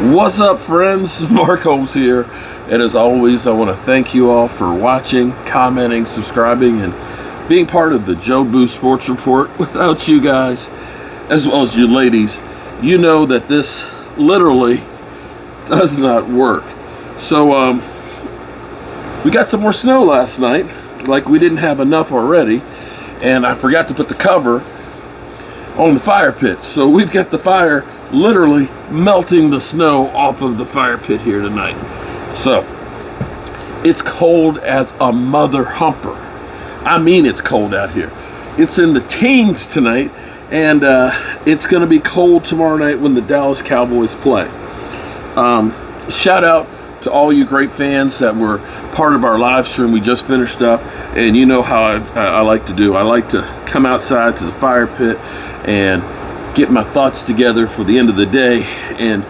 What's up, friends? Mark Holmes here, and as always, I want to thank you all for watching, commenting, subscribing, and being part of the Joe Boo Sports Report. Without you guys, as well as you ladies, you know that this literally does not work. So, we got some more snow last night, like we didn't have enough already, and I forgot to put the cover on the fire pit. So we've got the fire literally melting the snow off of the fire pit here tonight. So it's cold as a mother humper. I mean, it's cold out here. It's in the teens tonight, and it's going to be cold tomorrow night when the Dallas Cowboys play. Shout out to all you great fans that were part of our live stream we just finished up, and you know how I like to do. I like to come outside to the fire pit and get my thoughts together for the end of the day and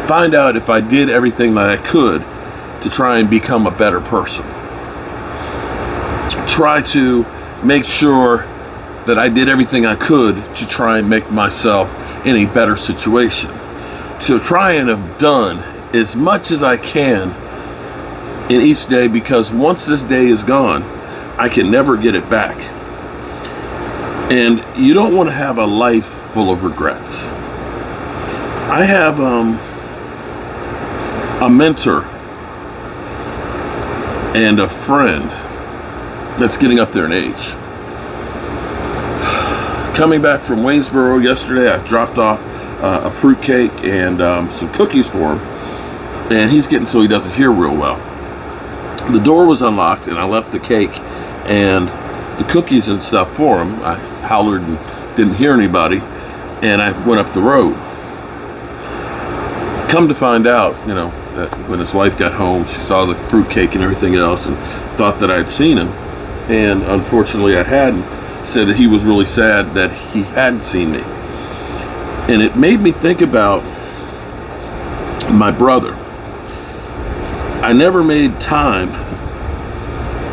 find out if I did everything that I could to try and become a better person. Try to make sure that I did everything I could to try and make myself in a better situation. To try and have done as much as I can in each day, because once this day is gone, I can never get it back. And you don't want to have a life full of regrets. I have a mentor and a friend that's getting up there in age. Coming back from Waynesboro yesterday, I dropped off a fruitcake and some cookies for him, and he's getting so he doesn't hear real well. The door was unlocked, and I left the cake and the cookies and stuff for him. I hollered and didn't hear anybody, and I went up the road. Come to find out, that when his wife got home, she saw the fruitcake and everything else and thought that I'd seen him, and unfortunately I hadn't. Said that he was really sad that he hadn't seen me. And it made me think about my brother. I never made time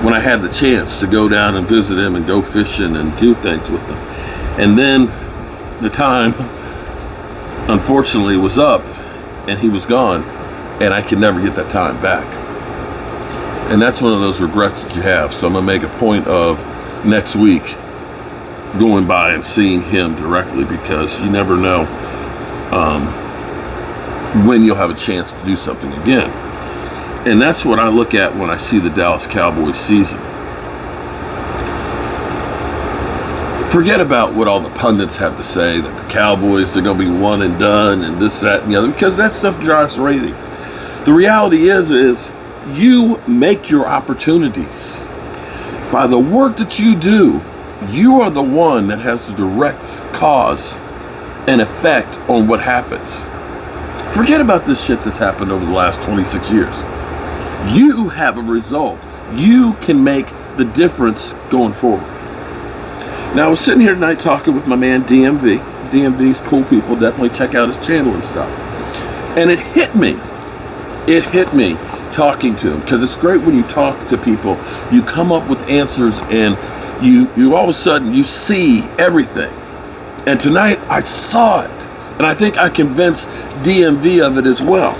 when I had the chance to go down and visit him and go fishing and do things with him. And then the time, unfortunately, was up and he was gone, and I could never get that time back. And that's one of those regrets that you have. So I'm going to make a point of next week going by and seeing him directly, because you never know when you'll have a chance to do something again. And that's what I look at when I see the Dallas Cowboys season. Forget about what all the pundits have to say, that the Cowboys are going to be one and done and this, that, and the other, because that stuff drives ratings. The reality is you make your opportunities. By the work that you do, you are the one that has the direct cause and effect on what happens. Forget about this shit that's happened over the last 26 years. You have a result. You can make the difference going forward. Now, I was sitting here tonight talking with my man DMV. DMV's cool people. Definitely check out his channel and stuff. And it hit me talking to him, because it's great when you talk to people, you come up with answers, and you all of a sudden you see everything. And tonight I saw it, and I think I convinced DMV of it as well.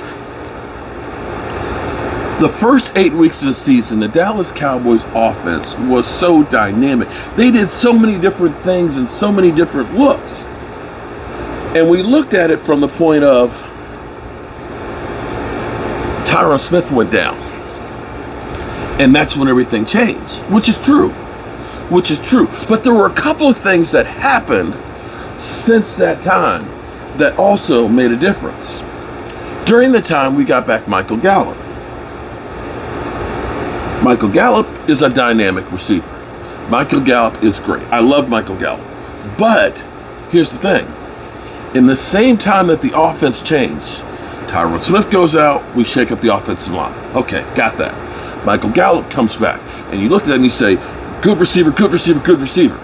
The first 8 weeks of the season, the Dallas Cowboys offense was so dynamic. They did so many different things and so many different looks. And we looked at it from the point of Tyron Smith went down. And that's when everything changed, which is true. But there were a couple of things that happened since that time that also made a difference. During the time we got back Michael Gallup. Michael Gallup is a dynamic receiver. Michael Gallup is great. I love Michael Gallup. But here's the thing. In the same time that the offense changed, Tyron Smith goes out, we shake up the offensive line. Okay, got that. Michael Gallup comes back, and you look at that and you say, good receiver, good receiver, good receiver.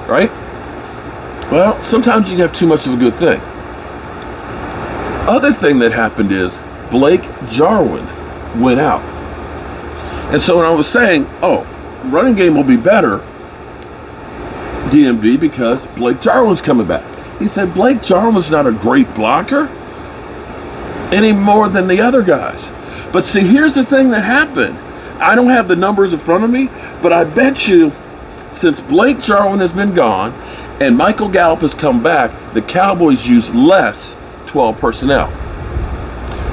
Right? Well, sometimes you have too much of a good thing. Other thing that happened is Blake Jarwin went out. And so when I was saying, running game will be better, DMV, because Blake Jarwin's coming back. He said, Blake Jarwin's not a great blocker any more than the other guys. But see, here's the thing that happened. I don't have the numbers in front of me, but I bet you since Blake Jarwin has been gone and Michael Gallup has come back, the Cowboys use less 12 personnel.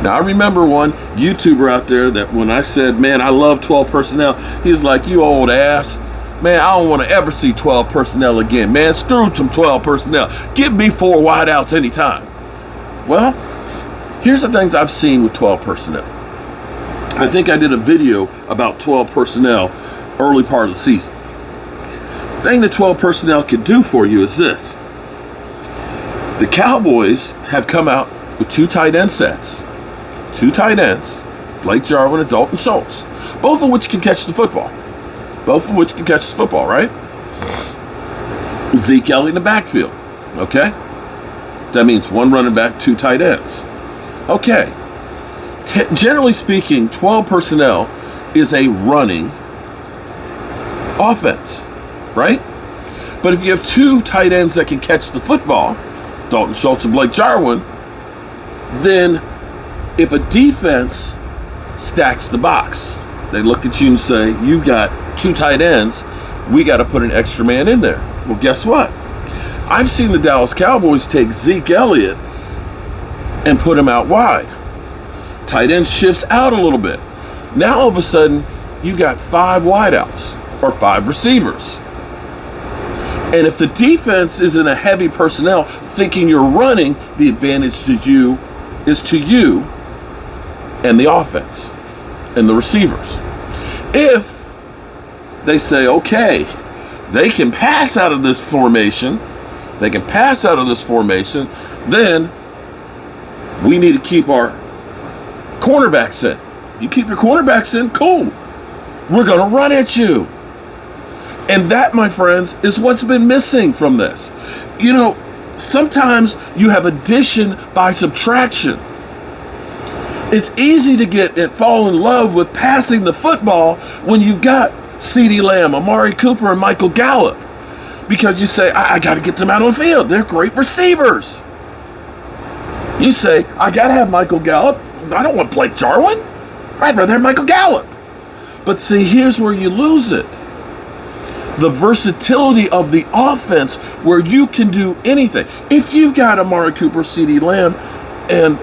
Now, I remember one YouTuber out there that when I said, man, I love 12 personnel, he's like, you old ass. Man, I don't want to ever see 12 personnel again. Man, screw some 12 personnel. Give me 4 wideouts anytime. Well, here's the things I've seen with 12 personnel. I think I did a video about 12 personnel early part of the season. The thing that 12 personnel can do for you is this. The Cowboys have come out with 2 tight end sets. 2 tight ends, Blake Jarwin and Dalton Schultz, both of which can catch the football. Right? Zeke Elliott in the backfield. Okay? That means 1 running back, 2 tight ends. Okay. Generally speaking, 12 personnel is a running offense, right? But if you have 2 tight ends that can catch the football, Dalton Schultz and Blake Jarwin, then if a defense stacks the box, they look at you and say, you got 2 tight ends, we got to put an extra man in there. Well, guess what? I've seen the Dallas Cowboys take Zeke Elliott and put him out wide. Tight end shifts out a little bit. Now all of a sudden, you got 5 wideouts or 5 receivers. And if the defense is in a heavy personnel, thinking you're running, the advantage to you is to you and the offense and the receivers. If they say, okay, they can pass out of this formation, then we need to keep our cornerbacks in. You keep your cornerbacks in, cool. We're going to run at you. And that, my friends, is what's been missing from this. You know, sometimes you have addition by subtraction. It's easy to get and fall in love with passing the football when you've got CeeDee Lamb, Amari Cooper, and Michael Gallup. Because you say, I got to get them out on the field. They're great receivers. You say, I got to have Michael Gallup. I don't want Blake Jarwin. I'd rather have Michael Gallup. But see, here's where you lose it. The versatility of the offense where you can do anything. If you've got Amari Cooper, CeeDee Lamb, and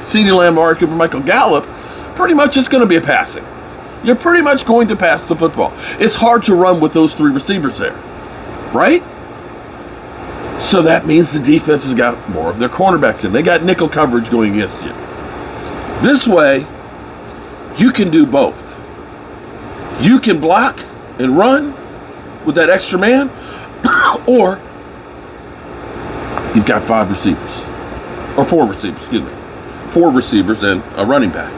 CeeDee Lamb, Amari Cooper, Michael Gallup, pretty much it's going to be a passing. You're pretty much going to pass the football. It's hard to run with those 3 receivers there, right? So that means the defense has got more of their cornerbacks in. They got nickel coverage going against you. This way, you can do both. You can block and run with that extra man, or you've got 5 receivers, or 4 receivers, 4 receivers and a running back.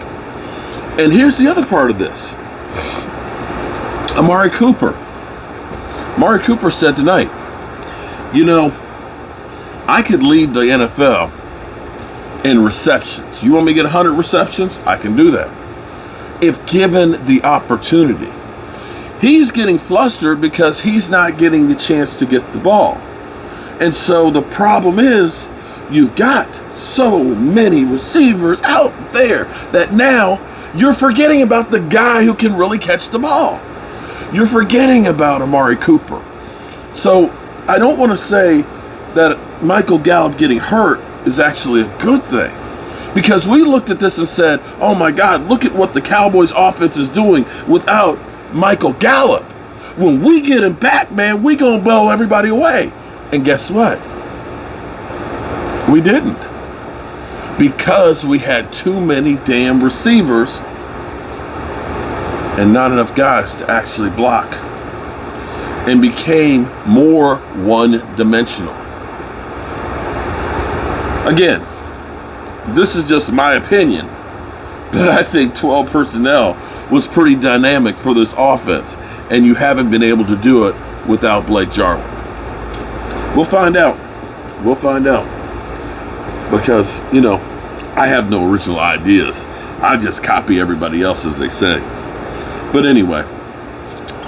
And here's the other part of this. Amari Cooper said tonight, you know, I could lead the NFL in receptions. You want me to get 100 receptions? I can do that, if given the opportunity. He's getting flustered because he's not getting the chance to get the ball. And so the problem is, you've got so many receivers out there that now you're forgetting about the guy who can really catch the ball. You're forgetting about Amari Cooper. So I don't want to say that Michael Gallup getting hurt is actually a good thing. Because we looked at this and said, oh my God, look at what the Cowboys offense is doing without Michael Gallup. When we get him back, man, we gonna blow everybody away. And guess what? We didn't. Because we had too many damn receivers and not enough guys to actually block. And became more one-dimensional. Again, this is just my opinion, but I think 12 personnel was pretty dynamic for this offense, and you haven't been able to do it without Blake Jarwin. We'll find out. Because, you know, I have no original ideas. I just copy everybody else as they say. But anyway,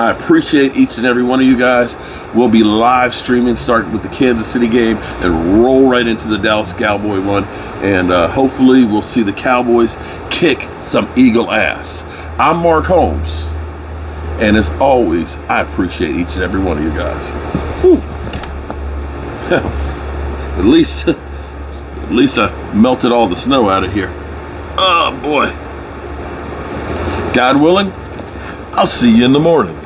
I appreciate each and every one of you guys. We'll be live streaming, starting with the Kansas City game and roll right into the Dallas Cowboy one. And hopefully we'll see the Cowboys kick some Eagle ass. I'm Mark Holmes. And as always, I appreciate each and every one of you guys. Whew. At least I melted all the snow out of here. Oh boy. God willing, I'll see you in the morning.